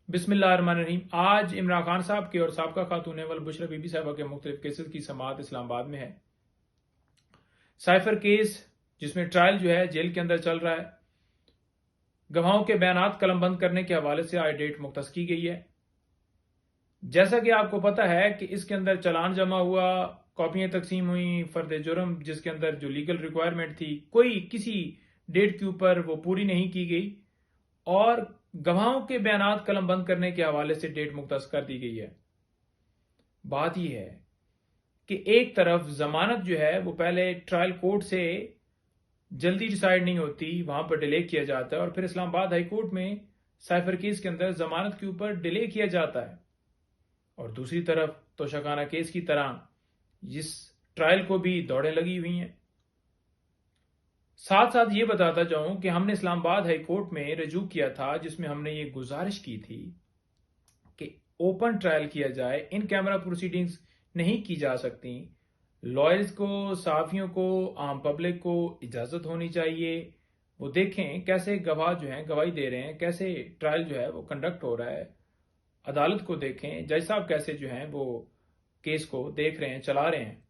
बिस्मिल्लाहिर्रहमानिर्रहीम। आज इमरान खान साहब के और साबका खातून अव्वल बुशरा बीबी साहिबा के मुख्तलिफ केसेस की समाअत इस्लामाबाद में है। साइफर केस जिसमें ट्रायल जो है जेल के अंदर चल रहा है, गवाहों के बयानात कलमबंद करने के हवाले से आज डेट मुख्तस की गई है। जैसा कि आपको पता है कि इसके अंदर चालान जमा हुआ, कॉपियां तकसीम हुई, फर्द जुर्म जिसके अंदर जो लीगल रिक्वायरमेंट थी कोई किसी डेट के ऊपर वो पूरी नहीं की गई और गवाहों के बयानात कलमबंद करने के हवाले से डेट मुख्तस कर दी गई है। बात यह है कि एक तरफ जमानत जो है वो पहले ट्रायल कोर्ट से जल्दी डिसाइड नहीं होती, वहां पर डिले किया जाता है और फिर इस्लामाबाद हाई कोर्ट में साइफर केस के अंदर जमानत के ऊपर डिले किया जाता है। और दूसरी तरफ तोशाखाना केस की तरह जिस ट्रायल को भी दौड़ें लगी हुई हैं। साथ साथ ये बताता जाऊं कि हमने इस्लामाबाद हाई कोर्ट में रजू किया था जिसमें हमने ये गुजारिश की थी कि ओपन ट्रायल किया जाए, इन कैमरा प्रोसीडिंग्स नहीं की जा सकती। लॉयर्स को, साफियों को, आम पब्लिक को इजाजत होनी चाहिए, वो देखें कैसे गवाह जो हैं गवाही दे रहे हैं, कैसे ट्रायल जो है वो कंडक्ट हो रहा है। अदालत को देखें, जज साहब कैसे जो हैं वो केस को देख रहे हैं, चला रहे हैं।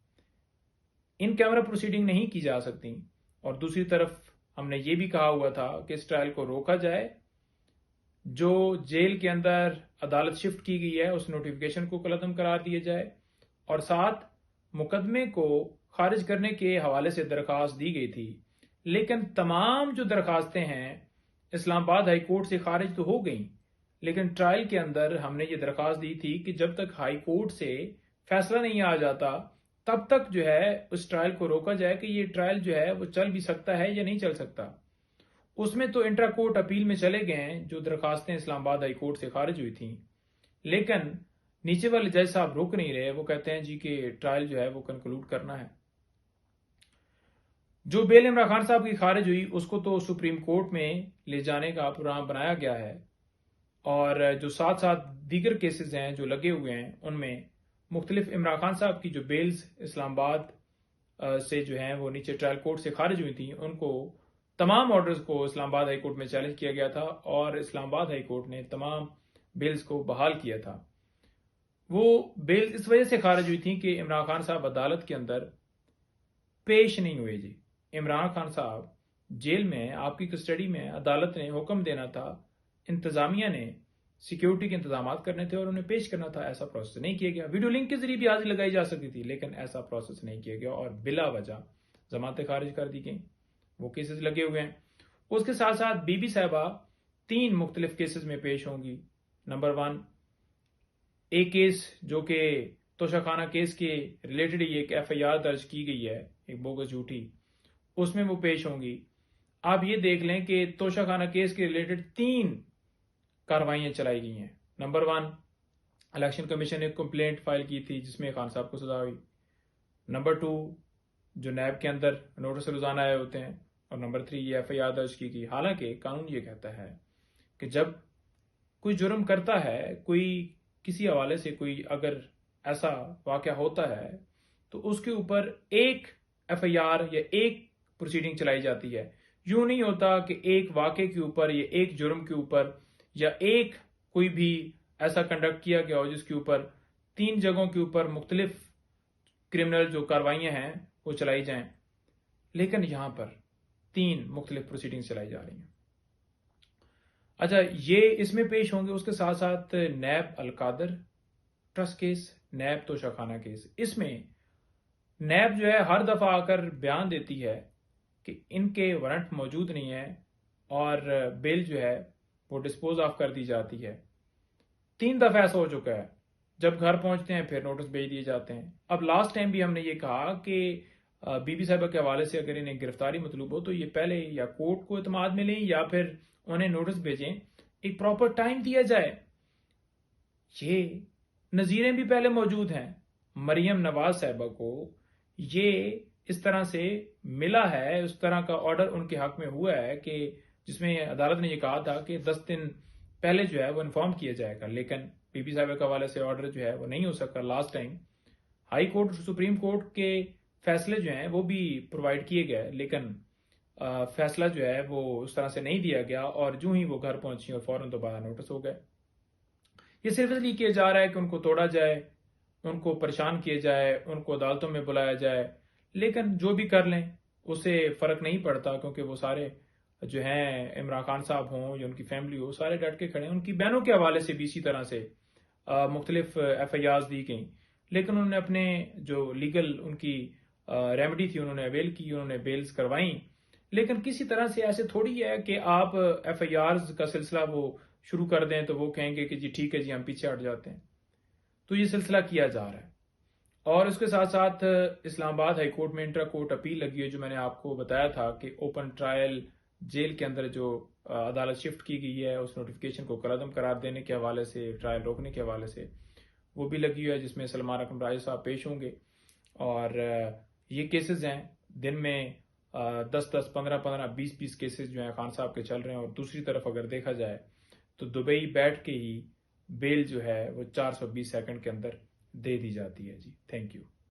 इन कैमरा प्रोसीडिंग नहीं की जा सकती। और दूसरी तरफ हमने ये भी कहा हुआ था कि इस ट्रायल को रोका जाए, जो जेल के अंदर अदालत शिफ्ट की गई है उस नोटिफिकेशन को कलअदम करार दिया जाए और साथ मुकदमे को खारिज करने के हवाले से दरखास्त दी गई थी। लेकिन तमाम जो दरखास्तें हैं इस्लामाबाद हाई कोर्ट से खारिज तो हो गई, लेकिन ट्रायल के अंदर हमने ये दरखास्त दी थी कि जब तक हाई कोर्ट से फैसला नहीं आ जाता तब तक जो है उस ट्रायल को रोका जाए कि ये ट्रायल जो है वो चल भी सकता है या नहीं चल सकता। उसमें तो इंट्रा कोर्ट अपील में चले गए हैं जो दरखास्तें इस्लामाबाद हाई कोर्ट से खारिज हुई थी, लेकिन नीचे वाले जज साहब रुक नहीं रहे। वो कहते हैं जी कि ट्रायल जो है वो कंक्लूड करना है। जो बेल इमरान खान साहब की खारिज हुई उसको तो सुप्रीम कोर्ट में ले जाने का प्रोग्राम बनाया गया है और जो साथ साथ दीगर केसेस हैं जो लगे हुए हैं उनमें मुख्तलिफ इमरान खान साहब की जो बेल्स इस्लामाबाद से जो हैं वो नीचे ट्रायल कोर्ट से खारिज हुई थी, उनको तमाम ऑर्डर्स को इस्लामाबाद हाई कोर्ट में चैलेंज किया गया था और इस्लामाबाद हाई कोर्ट ने तमाम बेल्स को बहाल किया था। वो बेल इस वजह से खारिज हुई थी कि इमरान खान साहब अदालत के अंदर पेश नहीं हुए जी। इमरान खान साहब जेल में आपकी कस्टडी में, अदालत ने हुक्म देना था, इंतजामिया ने सिक्योरिटी के इंतजाम करने थे और उन्हें पेश करना था। ऐसा प्रोसेस नहीं किया गया। वीडियो लिंक के जरिए भी हाजिरी लगाई जा सकती थी, लेकिन ऐसा प्रोसेस नहीं किया गया और बिला वजह जमानतें खारिज कर दी गई। वो केसेस लगे हुए हैं। उसके साथ साथ बीबी साहिबा 3 मुख्तलिफ केसेस में पेश होंगी। नंबर 1 एक केस जो कि तोशाखाना केस के रिलेटेड ही एक FIR दर्ज की गई है, एक बोगस झूठी, उसमें वो पेश होंगी। आप ये देख लें कि तोशाखाना केस के रिलेटेड 3 कार्रवाइयां चलाई गई हैं। नंबर 1 इलेक्शन कमीशन ने कंप्लेंट फाइल की थी जिसमें खान साहब को सजा हुई। नंबर 2 जो नैब के अंदर नोटिस रोजाना आए होते हैं। और नंबर 3 ये FIR दर्ज की गई। हालांकि कानून ये कहता है कि जब कोई जुर्म करता है, कोई किसी हवाले से कोई अगर ऐसा वाकया होता है तो उसके ऊपर एक FIR या एक प्रोसीडिंग चलाई जाती है। यूं नहीं होता कि एक वाकये के ऊपर या एक जुर्म के ऊपर या एक कोई भी ऐसा कंडक्ट किया गया हो जिसके ऊपर 3 जगहों के ऊपर मुख्तलिफ क्रिमिनल जो कार्रवाइयां हैं वो चलाई जाएं, लेकिन यहां पर 3 मुख्तलिफ प्रोसीडिंग्स चलाई जा रही हैं। अच्छा, ये इसमें पेश होंगे। उसके साथ साथ नैब अलकादर ट्रस्ट केस, नैब तोशाखाना केस। इसमें नैब जो है हर दफा आकर बयान देती है कि इनके वारंट मौजूद नहीं है और बेल जो है वो डिस्पोज ऑफ कर दी जाती है। 3 दफा ऐसा हो चुका है। जब घर पहुंचते हैं फिर नोटिस भेज दिए जाते हैं। अब लास्ट टाइम भी हमने ये कहा कि बीबी साहिबा के हवाले से अगर इन्हें गिरफ्तारी मतलूब हो तो ये पहले या कोर्ट को इत्मीनान में लें या फिर उन्हें नोटिस भेजें, एक प्रॉपर टाइम दिया जाए। ये नजीरें भी पहले मौजूद हैं। मरियम नवाज साहिबा को ये इस तरह से मिला है, उस तरह का ऑर्डर उनके हक में हुआ है कि जिसमें अदालत ने यह कहा था कि 10 दिन पहले जो है वो इन्फॉर्म किया जाएगा, लेकिन बीबी साहिबा के हवाले से ऑर्डर जो है वो नहीं हो सका। लास्ट टाइम हाई कोर्ट और सुप्रीम कोर्ट के फैसले जो हैं वो भी प्रोवाइड किए गए, लेकिन फैसला जो है वो उस तरह से नहीं दिया गया और जो ही वो घर पहुंची और फौरन दोबारा नोटिस हो गए। یہ صرف اس لیے کیا جا رہا ہے کہ ان کو توڑا جائے، ان کو پریشان کیا جائے، ان کو عدالتوں میں بلایا جائے، لیکن جو بھی کر لیں اسے فرق نہیں پڑتا، کیونکہ وہ سارے جو ہیں عمران خان صاحب ہوں یا ان کی فیملی ہو، سارے ڈٹ کے کھڑے ہیں۔ ان کی بہنوں کے حوالے سے بھی اسی طرح سے مختلف ایف آئی آرز دی گئیں، لیکن انہوں نے اپنے جو لیگل ان کی ریمیڈی تھی انہوں نے اویل کی، انہوں نے بیلز کروائیں، لیکن کسی طرح سے ایسے تھوڑی ہے کہ آپ ایف آئی آرز کا سلسلہ وہ شروع کر دیں تو وہ کہیں گے کہ جی ٹھیک ہے جی ہم پیچھے ہٹ جاتے ہیں۔ تو یہ سلسلہ کیا جا رہا ہے، اور اس کے ساتھ ساتھ اسلام آباد ہائی کورٹ میں انٹرا کورٹ اپیل لگی ہے، جو میں نے آپ کو بتایا تھا کہ اوپن ٹرائل جیل کے اندر جو عدالت شفٹ کی گئی ہے اس نوٹیفکیشن کو کالعدم قرار دینے کے حوالے سے، ٹرائل روکنے کے حوالے سے وہ بھی لگی ہوئی ہے، جس میں سلمان اکرم راجہ صاحب پیش ہوں گے۔ اور یہ کیسز ہیں دن میں 10 15 20 کیسز جو ہیں خان صاحب کے چل رہے ہیں، اور دوسری طرف اگر دیکھا جائے تو دبئی بیٹھ کے ہی بیل جو ہے وہ 420 سیکنڈ کے اندر دے دی جاتی ہے۔ جی تھینک یو۔